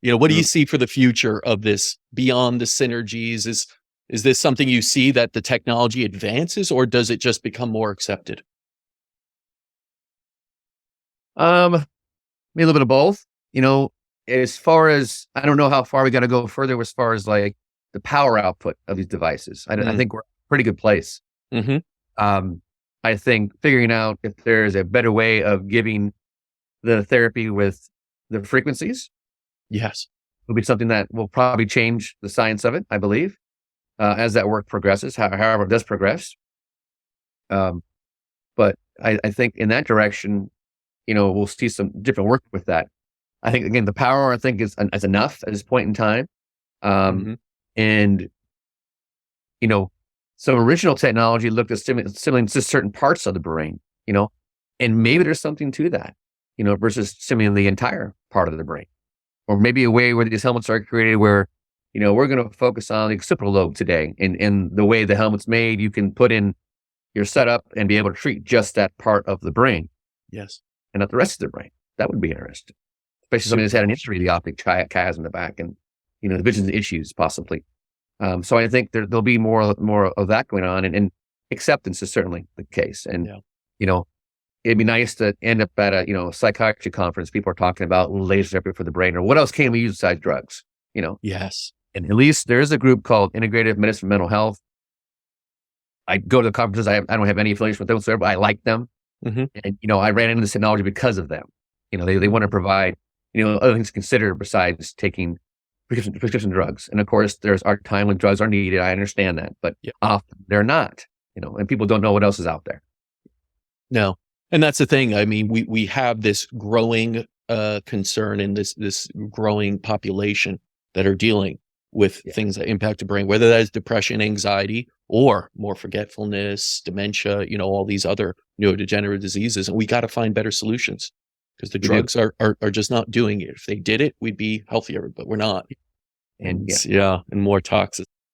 What do you see for the future of this beyond the synergies? Is this something you see that the technology advances, or does it just become more accepted? Maybe a little bit of both. As far as, I don't know how far we got to go further as far as like the power output of these devices. I think we're in a pretty good place. Mm-hmm. I think figuring out if there's a better way of giving the therapy with the frequencies Yes. will be something that will probably change the science of it, I believe, as that work progresses, however it does progress. But I think in that direction, we'll see some different work with that. I think, again, the power, I think, is enough at this point in time. Mm-hmm. And, some original technology looked at stimulating just certain parts of the brain, and maybe there's something to that, versus stimulating the entire part of the brain. Or maybe a way where these helmets are created where, we're going to focus on the occipital lobe today. And the way the helmet's made, you can put in your setup and be able to treat just that part of the brain. Yes. And not the rest of the brain. That would be interesting. Especially somebody that's had an injury to the optic chiasm in the back and, the vision issues possibly. So I think there'll be more of that going on, and acceptance is certainly the case. And, it'd be nice to end up at a psychiatry conference. People are talking about laser therapy for the brain, or what else can we use besides drugs, Yes. And at least there's a group called Integrative Medicine for Mental Health. I go to the conferences. I don't have any affiliation with them whatsoever, but I like them. Mm-hmm. And, I ran into this technology because of them. They want to provide, other things to consider besides taking prescription drugs. And of course, there's our time when drugs are needed. I understand that, but often they're not, and people don't know what else is out there. No. And that's the thing. I mean, we have this growing concern in this growing population that are dealing with things that impact the brain, whether that is depression, anxiety, or more forgetfulness, dementia, all these other neurodegenerative diseases. And we got to find better solutions, because the drugs are just not doing it. If they did it, we'd be healthier, but we're not. And and more toxic.